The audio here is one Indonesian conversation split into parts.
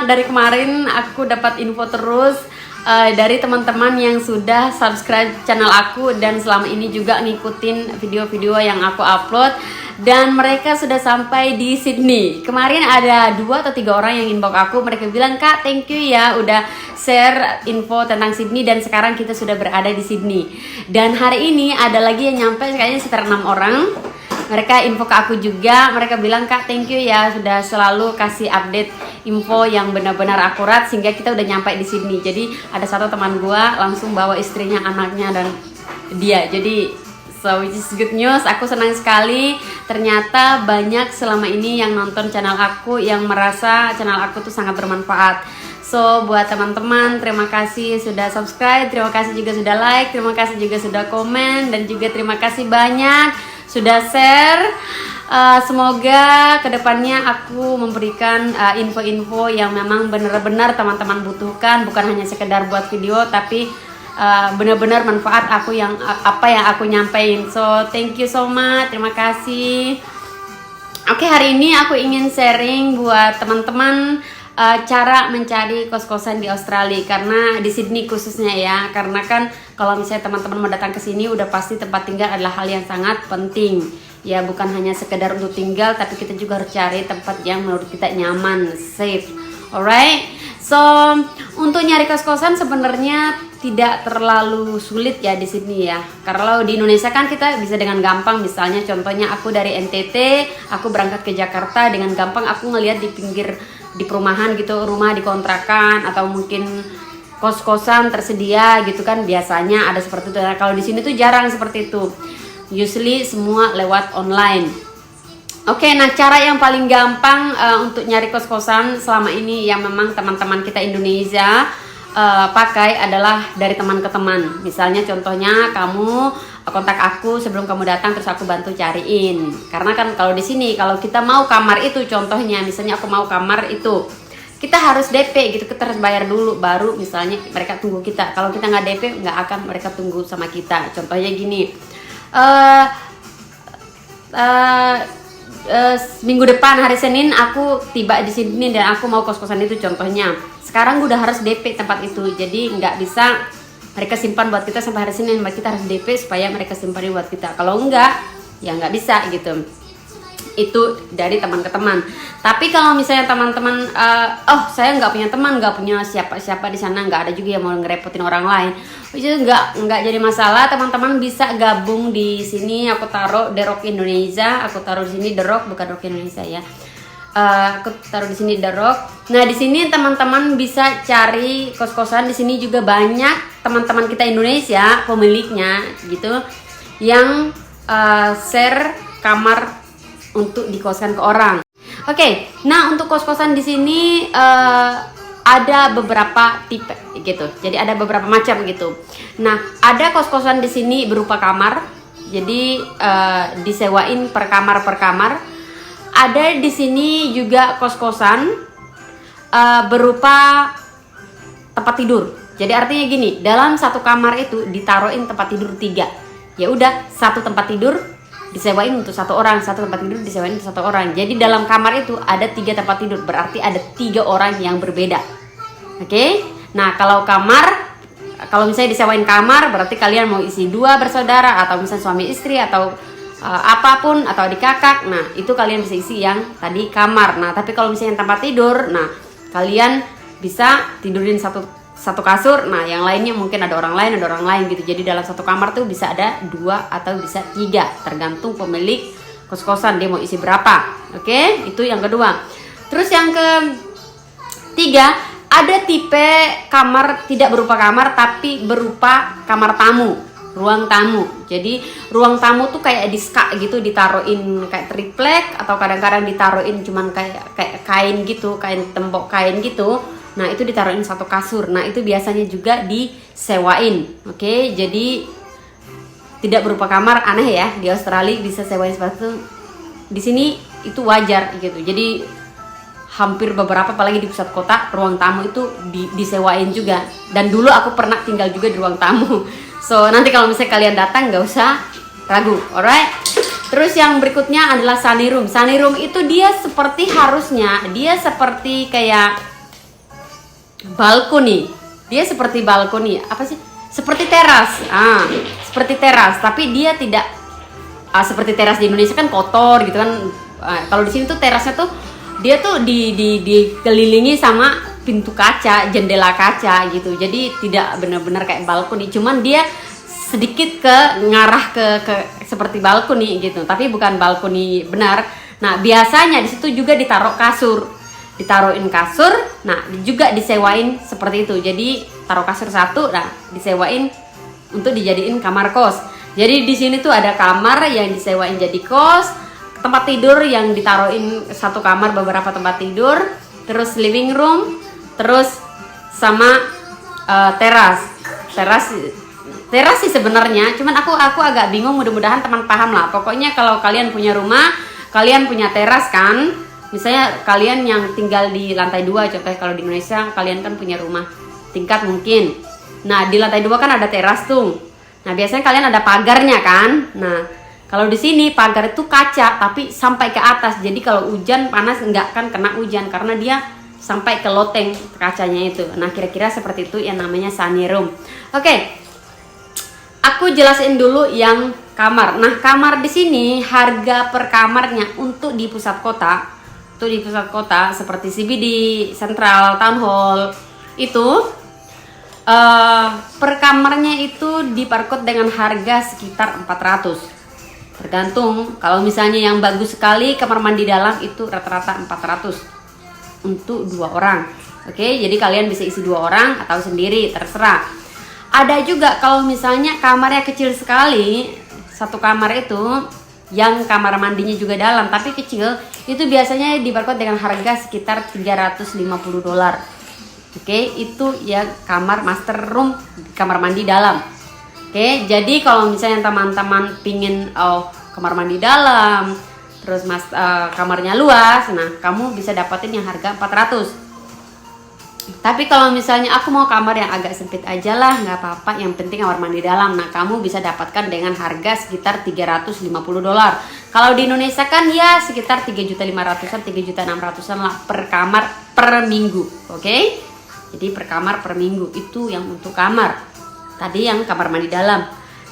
dari kemarin aku dapat info terus dari teman-teman yang sudah subscribe channel aku dan selama ini juga ngikutin video-video yang aku upload, dan mereka sudah sampai di Sydney. Kemarin ada 2 atau 3 orang yang inbox aku, mereka bilang, "Kak, thank you ya udah share info tentang Sydney, dan sekarang kita sudah berada di Sydney." Dan hari ini ada lagi yang nyampe, kayaknya sekitar 6 orang. Mereka info ke aku juga, mereka bilang, "Kak, thank you ya sudah selalu kasih update info yang benar-benar akurat sehingga kita udah nyampe di Sydney." Jadi ada satu teman gua langsung bawa istrinya, anaknya, dan dia. Jadi so which is good news. Aku senang sekali. Ternyata banyak selama ini yang nonton channel aku yang merasa channel aku tuh sangat bermanfaat. So buat teman-teman, terima kasih sudah subscribe, terima kasih juga sudah like, terima kasih juga sudah komen, dan juga terima kasih banyak sudah share. Semoga kedepannya aku memberikan info-info yang memang benar-benar teman-teman butuhkan, bukan hanya sekedar buat video, tapi benar-benar manfaat aku yang apa yang aku nyampein. So thank you so much, terima kasih. Oke, hari ini aku ingin sharing buat teman-teman cara mencari kos-kosan di Australia, karena di Sydney khususnya ya, karena kan kalau misalnya teman-teman mau datang ke sini udah pasti tempat tinggal adalah hal yang sangat penting ya, bukan hanya sekedar untuk tinggal, tapi kita juga harus cari tempat yang menurut kita nyaman, safe. Alright, so untuk nyari kos-kosan sebenarnya tidak terlalu sulit ya di Sydney ya. Kalau di Indonesia kan kita bisa dengan gampang, misalnya contohnya aku dari NTT, aku berangkat ke Jakarta, dengan gampang aku ngelihat di pinggir di perumahan gitu, rumah dikontrakan atau mungkin kos-kosan tersedia gitu kan, biasanya ada seperti itu. Nah, kalau di sini tuh jarang seperti itu. Usually semua lewat online. Oke, nah cara yang paling gampang untuk nyari kos-kosan selama ini yang memang teman-teman kita Indonesia pakai adalah dari teman ke teman. Misalnya contohnya kamu kontak aku sebelum kamu datang, terus aku bantu cariin. Karena kan kalau di sini kalau kita mau kamar itu, contohnya misalnya aku mau kamar itu, kita harus DP gitu, kita harus bayar dulu baru misalnya mereka tunggu kita. Kalau kita nggak DP nggak akan mereka tunggu sama kita. Contohnya gini, minggu depan hari Senin aku tiba di sini dan aku mau kos-kosan itu contohnya. Sekarang gue udah harus DP tempat itu, jadi nggak bisa mereka simpan buat kita sampai hari Senin. Kita harus DP supaya mereka simpanin buat kita. Kalau enggak, ya nggak bisa gitu. Itu dari teman ke teman. Tapi kalau misalnya teman-teman, saya nggak punya teman, nggak punya siapa-siapa di sana, nggak ada juga yang mau ngerepotin orang lain, itu nggak jadi masalah. Teman-teman bisa gabung di sini. Aku taruh The Rock Indonesia, aku taruh di sini The Rock, bukan Rock Indonesia ya. Aku taruh di sini The Rock. Nah di sini teman-teman bisa cari kos-kosan. Di sini juga banyak teman-teman kita Indonesia pemiliknya gitu yang share kamar untuk dikoskan ke orang. Oke, nah untuk kos-kosan di sini ada beberapa tipe gitu. Jadi ada beberapa macam gitu. Nah ada kos-kosan di sini berupa kamar. Jadi disewain per kamar. Ada di sini juga kos-kosan berupa tempat tidur. Jadi artinya gini, dalam satu kamar itu ditaruhin tempat tidur 3. Ya udah, satu tempat tidur disewain untuk 1 orang, satu tempat tidur disewain untuk 1 orang. Jadi dalam kamar itu ada 3 tempat tidur, berarti ada 3 orang yang berbeda. Oke? Nah kalau misalnya disewain kamar, berarti kalian mau isi 2 bersaudara, atau misalnya suami istri, atau apapun, atau adik kakak. Nah itu kalian bisa isi yang tadi kamar. Nah tapi kalau misalnya tempat tidur, nah kalian bisa tidurin satu kasur. Nah yang lainnya mungkin ada orang lain gitu. Jadi dalam satu kamar tuh bisa ada 2 atau bisa 3, tergantung pemilik kos-kosan dia mau isi berapa. Oke, itu yang kedua. Terus yang ketiga, ada tipe kamar tidak berupa kamar tapi berupa kamar tamu, ruang tamu. Jadi ruang tamu tuh kayak diska gitu, ditaruhin kayak triplek, atau kadang-kadang ditaruhin cuman kayak kain gitu, kain tembok kain gitu. Nah itu ditaruhin 1 kasur. Nah itu biasanya juga disewain. Oke, jadi tidak berupa kamar, aneh ya, di Australia bisa sewain seperti itu. Di sini itu wajar gitu. Jadi hampir beberapa, apalagi di pusat kota, ruang tamu itu disewain juga. Dan dulu aku pernah tinggal juga di ruang tamu. So nanti kalau misalnya kalian datang nggak usah ragu, alright? Terus yang berikutnya adalah sunny room. Sunny room itu dia seperti kayak balkoni. Dia seperti balkoni, apa sih? Seperti teras. Seperti teras, tapi dia tidak seperti teras di Indonesia kan kotor gitu kan. Kalau di sini tuh terasnya tuh dia tuh dikelilingi sama pintu kaca, jendela kaca gitu. Jadi tidak benar-benar kayak balkoni, cuman dia sedikit ngarah ke seperti balkoni gitu, tapi bukan balkoni benar. Nah, biasanya di situ juga ditaruh kasur. Ditaruhin kasur, nah juga disewain seperti itu. Jadi taruh kasur satu, nah disewain untuk dijadiin kamar kos. Jadi di sini tuh ada kamar yang disewain jadi kos, tempat tidur yang ditaruhin satu kamar beberapa tempat tidur, terus living room, terus sama teras sih sebenarnya. Cuman aku agak bingung, mudah-mudahan teman paham lah. Pokoknya kalau kalian punya rumah, kalian punya teras kan. Misalnya kalian yang tinggal di lantai 2, contohnya kalau di Indonesia kalian kan punya rumah tingkat mungkin. Nah, di lantai 2 kan ada teras tuh. Nah, biasanya kalian ada pagarnya kan. Nah, kalau di sini pagar itu kaca tapi sampai ke atas. Jadi kalau hujan panas nggak kan kena hujan karena dia sampai ke loteng kacanya itu. Nah, kira-kira seperti itu yang namanya sunny room. Oke. Aku jelasin dulu yang kamar. Nah, kamar di sini harga per kamarnya untuk di pusat kota. Itu di pusat kota seperti CBD, Central, Town Hall itu per kamarnya itu diperkot dengan harga sekitar 400. Tergantung, kalau misalnya yang bagus sekali kamar mandi dalam itu rata-rata 400 untuk 2 orang. Oke, jadi kalian bisa isi 2 orang atau sendiri, terserah. Ada juga kalau misalnya kamarnya kecil sekali, satu kamar itu yang kamar mandinya juga dalam tapi kecil, itu biasanya diperkuat dengan harga sekitar $350. Oke, itu ya kamar master room, kamar mandi dalam. Oke, jadi kalau misalnya teman-teman pingin kamar mandi dalam, terus kamarnya luas, nah kamu bisa dapetin yang harga 400. Tapi kalau misalnya aku mau kamar yang agak sempit aja lah, nggak apa-apa, yang penting kamar mandi dalam. Nah, kamu bisa dapatkan dengan harga sekitar $350. Kalau di Indonesia kan ya sekitar 3.500-an, 3.600-an lah per kamar per minggu. Oke? Jadi per kamar per minggu itu yang untuk kamar. Tadi yang kamar mandi dalam.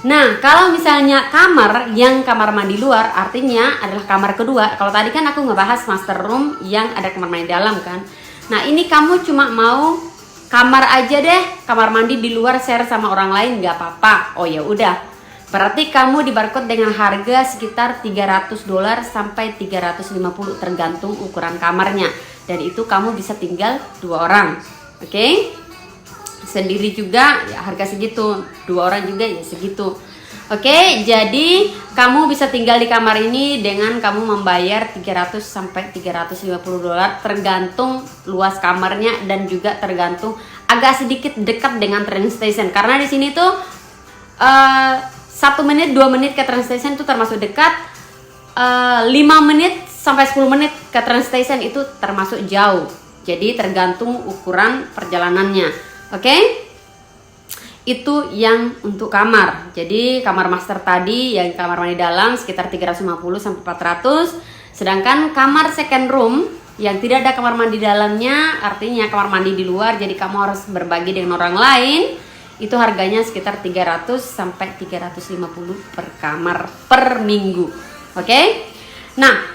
Nah, kalau misalnya kamar yang kamar mandi luar, artinya adalah kamar kedua. Kalau tadi kan aku ngebahas master room yang ada kamar mandi dalam kan. Nah, ini kamu cuma mau kamar aja deh, kamar mandi di luar share sama orang lain nggak apa-apa. Oh ya udah, berarti kamu dibarcode dengan harga sekitar $300 sampai $350 tergantung ukuran kamarnya. Dan itu kamu bisa tinggal 2 orang, oke? Sendiri juga ya harga segitu, 2 orang juga ya segitu. Oke, jadi kamu bisa tinggal di kamar ini dengan kamu membayar $300 sampai $350 tergantung luas kamarnya dan juga tergantung agak sedikit dekat dengan train station. Karena di sini tuh 1 menit 2 menit ke train station itu termasuk dekat, 5 menit sampai 10 menit ke train station itu termasuk jauh. Jadi tergantung ukuran perjalanannya. Oke? Itu yang untuk kamar. Jadi kamar master tadi yang kamar mandi dalam sekitar 350 sampai 400. Sedangkan kamar second room yang tidak ada kamar mandi dalamnya, artinya kamar mandi di luar, jadi kamu harus berbagi dengan orang lain, itu harganya sekitar 300 sampai 350 per kamar per minggu. Oke? Nah,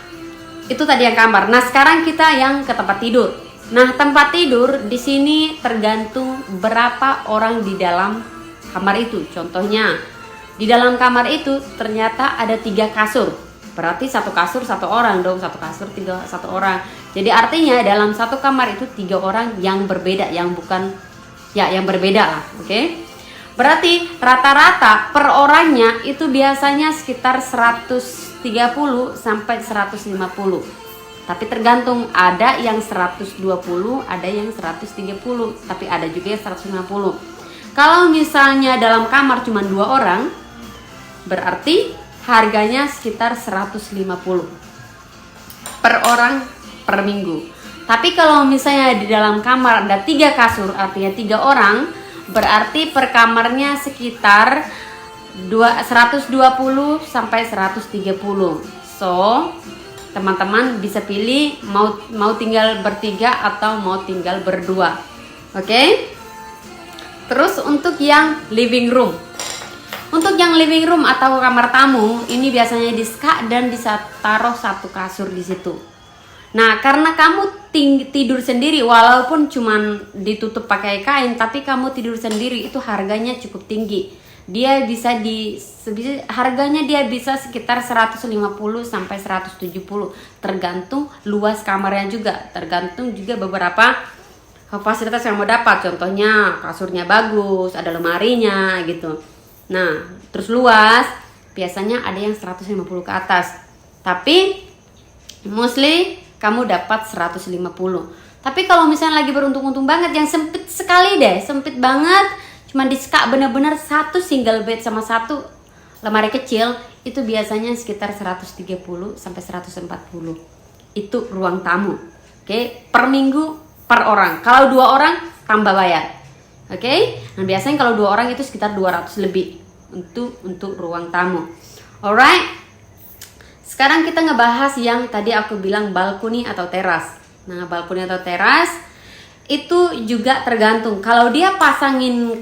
itu tadi yang kamar. Nah, sekarang kita yang ke tempat tidur. Nah, tempat tidur di sini tergantung berapa orang di dalam kamar itu. Contohnya, di dalam kamar itu ternyata ada 3 kasur. Berarti 1 kasur 1 orang dong, 1 kasur 1 orang. Jadi artinya dalam 1 kamar itu 3 orang yang berbeda, yang bukan ya yang berbeda lah, oke? Berarti rata-rata per orangnya itu biasanya sekitar 130 sampai 150. Tapi tergantung, ada yang 120, ada yang 130, tapi ada juga yang 150. Kalau misalnya dalam kamar cuma 2 orang, berarti harganya sekitar 150 per orang per minggu. Tapi kalau misalnya di dalam kamar ada 3 kasur, artinya 3 orang, berarti per kamarnya sekitar 120 sampai 130. So, teman-teman bisa pilih mau tinggal bertiga atau mau tinggal berdua. Oke. Terus untuk yang living room. Untuk yang living room atau kamar tamu, ini biasanya diska dan taruh satu kasur di situ. Nah, karena kamu tidur sendiri, walaupun cuman ditutup pakai kain, tapi kamu tidur sendiri, itu harganya cukup tinggi. Dia harganya dia bisa sekitar 150 sampai 170, tergantung luas kamarnya juga, tergantung juga beberapa fasilitas yang mau dapat. Contohnya kasurnya bagus, ada lemarinya gitu. Nah, terus luas, biasanya ada yang 150 ke atas. Tapi mostly kamu dapat 150. Tapi kalau misalnya lagi beruntung-untung banget, yang sempit sekali deh, sempit banget, cuma diska bener-bener satu single bed sama satu lemari kecil, itu biasanya sekitar 130 sampai 140. Itu ruang tamu. Oke, per minggu per orang. Kalau 2 orang tambah bayar. Oke. Nah, biasanya kalau 2 orang itu sekitar 200 lebih untuk ruang tamu. Alright. Sekarang kita ngebahas yang tadi aku bilang balkoni atau teras. Nah, balkoni atau teras itu juga tergantung. Kalau dia pasangin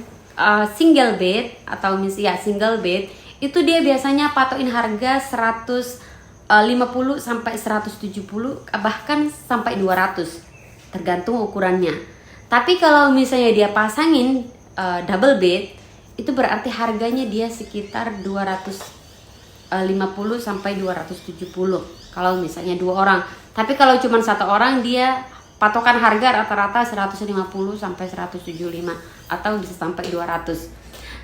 single bed atau single bed, itu dia biasanya patokin harga 150 sampai 170, bahkan sampai 200, tergantung ukurannya. Tapi kalau misalnya dia pasangin double bed, itu berarti harganya dia sekitar 250 sampai 270 kalau misalnya 2 orang. Tapi kalau cuma 1 orang, dia patokan harga rata-rata 150 sampai 175 atau bisa sampai 200.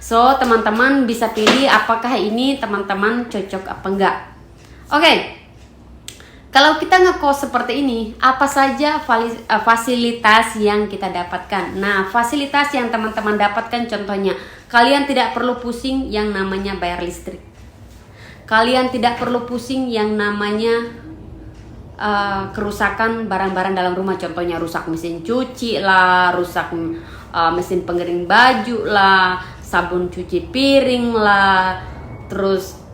So, teman-teman bisa pilih apakah ini teman-teman cocok apa enggak. Oke. Kalau kita ngekos seperti ini, apa saja fasilitas yang kita dapatkan? Nah, fasilitas yang teman-teman dapatkan contohnya, kalian tidak perlu pusing yang namanya bayar listrik. Kalian tidak perlu pusing yang namanya kerusakan barang-barang dalam rumah. Contohnya rusak mesin cuci lah, rusak mesin pengering baju lah, sabun cuci piring lah, terus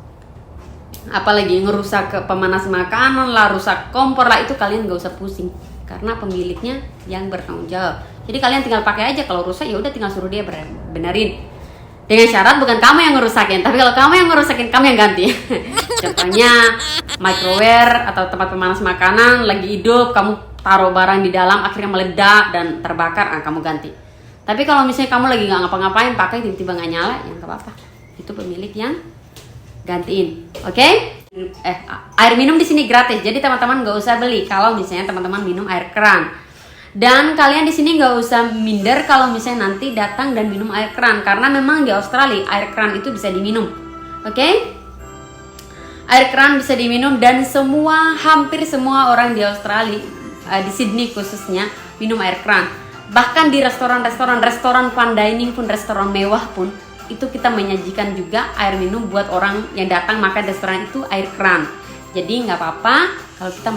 apalagi ngerusak ke pemanas makanan lah, rusak kompor lah, itu kalian gak usah pusing karena pemiliknya yang bertanggung jawab. Jadi kalian tinggal pakai aja, kalau rusak ya udah tinggal suruh dia benerin. Dengan syarat bukan kamu yang ngerusakin, tapi kalau kamu yang ngerusakin, kamu yang ganti. Contohnya microwave atau tempat pemanas makanan lagi hidup, kamu taruh barang di dalam akhirnya meledak dan terbakar, kamu ganti. Tapi kalau misalnya kamu lagi nggak ngapa-ngapain, pakai tiba-tiba nggak nyala, ya nggak apa-apa. Itu pemilik yang gantiin, oke? Air minum di sini gratis, jadi teman-teman nggak usah beli kalau misalnya teman-teman minum air keran. Dan kalian di sini nggak usah minder kalau misalnya nanti datang dan minum air keran, karena memang di Australia air keran itu bisa diminum, oke? Air keran bisa diminum dan hampir semua orang di Australia, di Sydney khususnya, minum air keran. Bahkan di restoran fine dining pun, restoran mewah pun, itu kita menyajikan juga air minum buat orang yang datang makan restoran itu air keran. Jadi nggak apa-apa kalau kita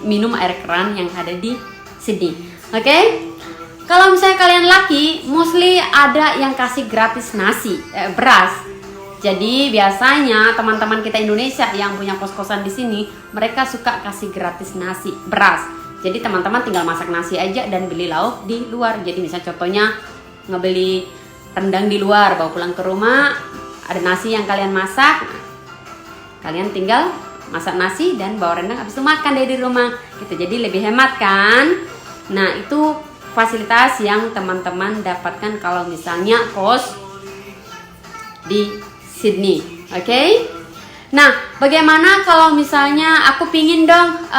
minum air keran yang ada di Sydney, oke? Kalau misalnya kalian laki, mostly ada yang kasih gratis beras. Jadi biasanya teman-teman kita Indonesia yang punya kos-kosan di sini, mereka suka kasih gratis beras. Jadi teman-teman tinggal masak nasi aja dan beli lauk di luar. Jadi misalnya contohnya ngebeli rendang di luar, bawa pulang ke rumah, ada nasi yang kalian masak, kalian tinggal masak nasi dan bawa rendang, habis itu makan deh di rumah gitu. Jadi lebih hemat kan. Nah, itu fasilitas yang teman-teman dapatkan kalau misalnya kos di Sydney, oke? Nah, bagaimana kalau misalnya aku pingin dong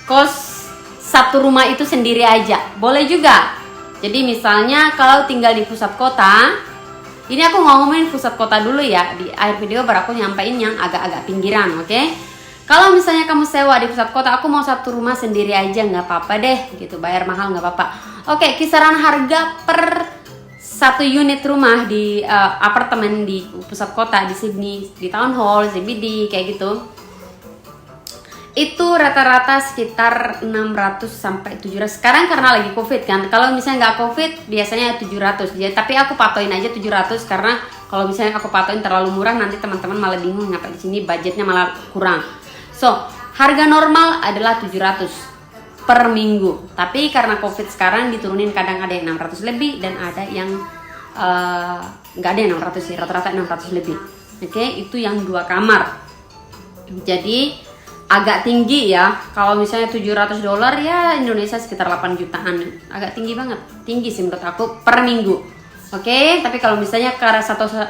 kos satu rumah itu sendiri aja, boleh juga. Jadi misalnya kalau tinggal di pusat kota, ini aku ngomongin pusat kota dulu ya, di akhir video baru aku nyampein yang agak-agak pinggiran, oke? Kalau misalnya kamu sewa di pusat kota, aku mau satu rumah sendiri aja, nggak apa-apa deh, gitu, bayar mahal nggak apa-apa. Oke, kisaran harga per satu unit rumah di apartemen di pusat kota di Sydney, di Town Hall, CBD, kayak gitu, itu rata-rata sekitar 600 sampai 700. Sekarang karena lagi COVID kan, kalau misalnya nggak COVID biasanya 700. Ya, tapi aku patoin aja 700 karena kalau misalnya aku patoin terlalu murah nanti teman-teman malah bingung ngapain di sini, budgetnya malah kurang. So, harga normal adalah 700. per minggu. Tapi karena COVID sekarang diturunin, kadang ada yang 600 lebih dan ada yang nggak ada yang 600 sih, rata-rata 600 lebih. Oke, itu yang 2 kamar. Jadi agak tinggi ya. Kalau misalnya $700 ya Indonesia sekitar 8 jutaan. Agak tinggi banget. Tinggi sih menurut aku per minggu. Oke, tapi kalau misalnya karena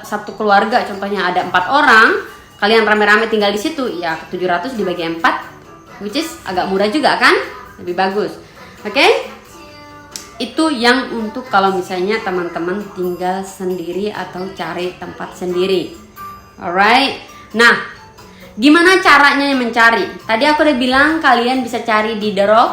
satu keluarga, contohnya ada 4 orang, kalian rame-rame tinggal di situ, ya 700 dibagi 4, which is agak murah juga kan? Lebih bagus. Oke? Itu yang untuk kalau misalnya teman-teman tinggal sendiri atau cari tempat sendiri. Alright. Nah, gimana caranya mencari? Tadi aku udah bilang kalian bisa cari di The Rock.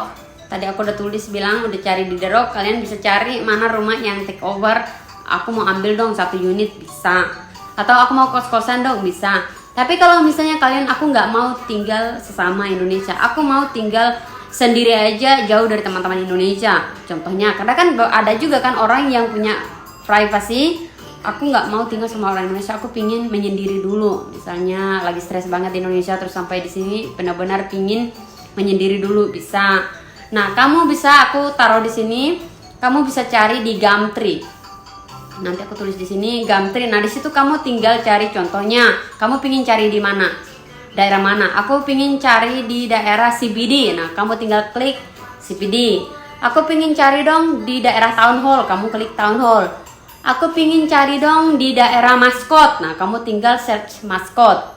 Tadi aku udah tulis bilang udah cari di The Rock. Kalian bisa cari mana rumah yang take over. Aku mau ambil dong 1 unit, bisa. Atau aku mau kos-kosan dong, bisa. Tapi kalau misalnya kalian, aku nggak mau tinggal sesama Indonesia, aku mau tinggal sendiri aja jauh dari teman-teman Indonesia. Contohnya, karena kan ada juga kan orang yang punya privasi. Aku nggak mau tinggal sama orang Indonesia, aku pingin menyendiri dulu. Misalnya lagi stres banget di Indonesia, terus sampai di sini benar-benar pingin menyendiri dulu, bisa. Nah, kamu bisa, aku taruh di sini. Kamu bisa cari di Gumtree. Nanti aku tulis di sini Gumtree. Nah, di situ kamu tinggal cari, contohnya kamu pingin cari di mana, daerah mana. Aku pingin cari di daerah CBD. Nah, kamu tinggal klik CBD. Aku pingin cari dong di daerah Town Hall. Kamu klik Town Hall. Aku pingin cari dong di daerah Mascot. Nah, kamu tinggal search Mascot.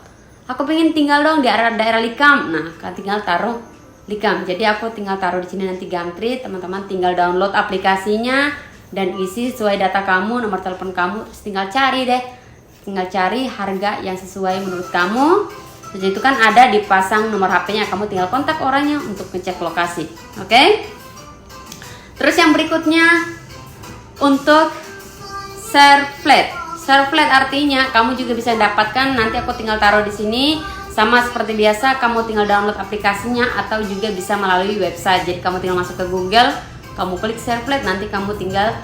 Aku pingin tinggal dong di daerah Likam. Nah, kamu tinggal taruh Likam. Jadi aku tinggal taruh di sini nanti Gumtree. Teman-teman tinggal download aplikasinya dan isi sesuai data kamu, nomor telepon kamu, terus tinggal cari deh. Tinggal cari harga yang sesuai menurut kamu. Jadi itu kan ada dipasang nomor HP-nya, kamu tinggal kontak orangnya untuk ngecek lokasi. Oke? Terus yang berikutnya untuk share flat. Share flat artinya kamu juga bisa dapatkan, nanti aku tinggal taruh di sini. Sama seperti biasa, kamu tinggal download aplikasinya atau juga bisa melalui website. Jadi kamu tinggal masuk ke Google, kamu klik share flat, nanti kamu tinggal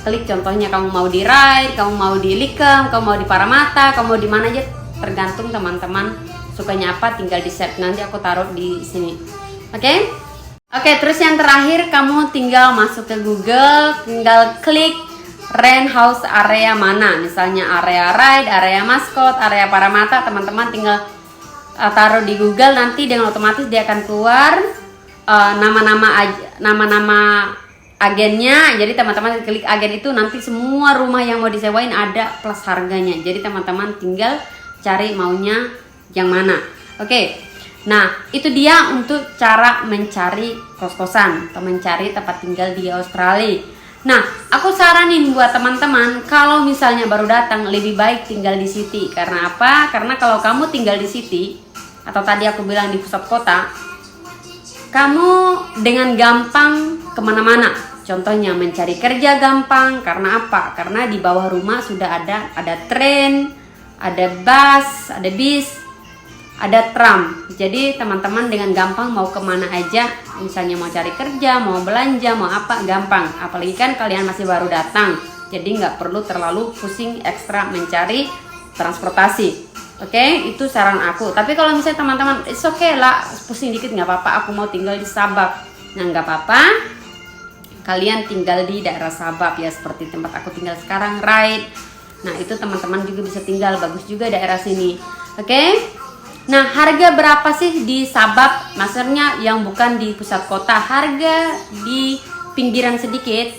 klik, contohnya kamu mau di Ride, kamu mau di Likem, kamu mau di Paramata, kamu mau di mana aja, tergantung teman-teman sukanya apa, tinggal di save. Nanti aku taruh di sini. Oke? Oke, terus yang terakhir kamu tinggal masuk ke Google, tinggal klik rent house area mana, misalnya area Ride, area Mascot, area Paramata. Teman-teman tinggal taruh di Google, nanti dengan otomatis dia akan keluar nama-nama agennya. Jadi teman-teman klik agen itu, nanti semua rumah yang mau disewain ada plus harganya. Jadi teman-teman tinggal cari maunya yang mana. Oke. Nah, itu dia untuk cara mencari kos-kosan atau mencari tempat tinggal di Australia. Nah, aku saranin buat teman-teman, kalau misalnya baru datang, lebih baik tinggal di city. Karena apa? Karena kalau kamu tinggal di city, atau tadi aku bilang di pusat kota, kamu dengan gampang kemana-mana. Contohnya mencari kerja gampang. Karena apa? Karena di bawah rumah sudah ada tren, ada bus, ada bis, ada tram. Jadi teman-teman dengan gampang mau kemana aja, misalnya mau cari kerja, mau belanja, mau apa, gampang. Apalagi kan kalian masih baru datang, jadi nggak perlu terlalu pusing ekstra mencari transportasi. Oke, itu saran aku. Tapi kalau misalnya teman-teman, it's okay lah, pusing dikit nggak apa-apa, aku mau tinggal di Sabah. Nah, nggak apa-apa, kalian tinggal di daerah Sabah ya, seperti tempat aku tinggal sekarang, Ride. Nah, itu teman-teman juga bisa tinggal, bagus juga daerah sini. Oke? Nah, harga berapa sih di Sabah? Maksudnya yang bukan di pusat kota, harga di pinggiran sedikit,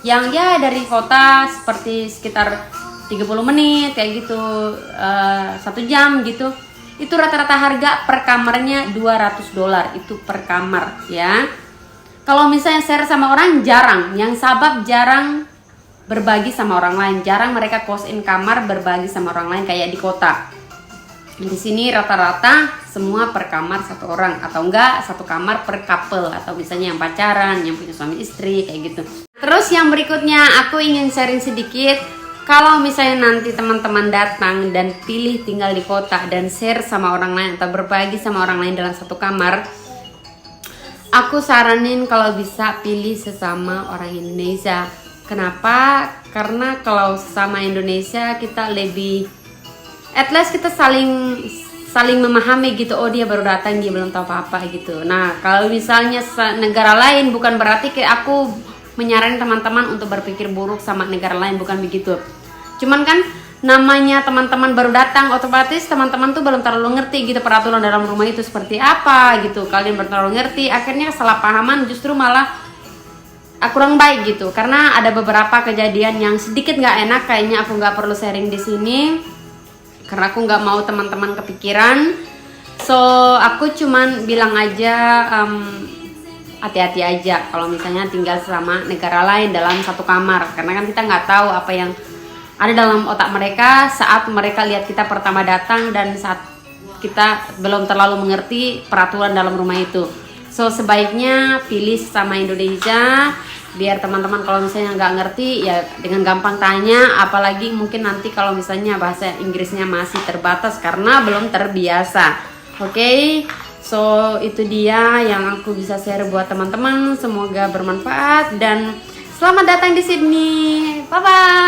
yang ya dari kota seperti sekitar 30 menit kayak gitu, 1 jam gitu. Itu rata-rata harga per kamarnya $200 itu per kamar ya. Kalau misalnya share sama orang, jarang. Yang Sabah jarang berbagi sama orang lain, jarang mereka cost-in kamar berbagi sama orang lain kayak di kota. Di sini rata-rata semua per kamar 1 orang, atau enggak 1 kamar per couple, atau misalnya yang pacaran, yang punya suami istri kayak gitu. Terus yang berikutnya aku ingin sharing sedikit, kalau misalnya nanti teman-teman datang dan pilih tinggal di kota dan share sama orang lain atau berbagi sama orang lain dalam 1 kamar, aku saranin kalau bisa pilih sesama orang Indonesia. Kenapa? Karena kalau sesama Indonesia kita lebih, at least kita saling saling memahami gitu. Oh dia baru datang, dia belum tahu apa-apa gitu. Nah kalau misalnya negara lain, bukan berarti kayak aku menyarankan teman-teman untuk berpikir buruk sama negara lain, bukan begitu. Cuman kan namanya teman-teman baru datang, otomatis teman-teman tuh belum terlalu ngerti gitu peraturan dalam rumah itu seperti apa gitu. Kalian belum terlalu ngerti, akhirnya kesalahpahaman justru malah kurang baik gitu. Karena ada beberapa kejadian yang sedikit nggak enak, kayaknya aku nggak perlu sharing di sini karena aku nggak mau teman-teman kepikiran. So aku cuman bilang aja hati-hati aja kalau misalnya tinggal sama negara lain dalam satu kamar, karena kan kita nggak tahu apa yang ada dalam otak mereka saat mereka lihat kita pertama datang dan saat kita belum terlalu mengerti peraturan dalam rumah itu. So sebaiknya pilih sama Indonesia, biar teman-teman kalau misalnya nggak ngerti ya dengan gampang tanya, apalagi mungkin nanti kalau misalnya bahasa Inggrisnya masih terbatas karena belum terbiasa. Oke, so itu dia yang aku bisa share buat teman-teman, semoga bermanfaat dan selamat datang di Sydney. Bye bye.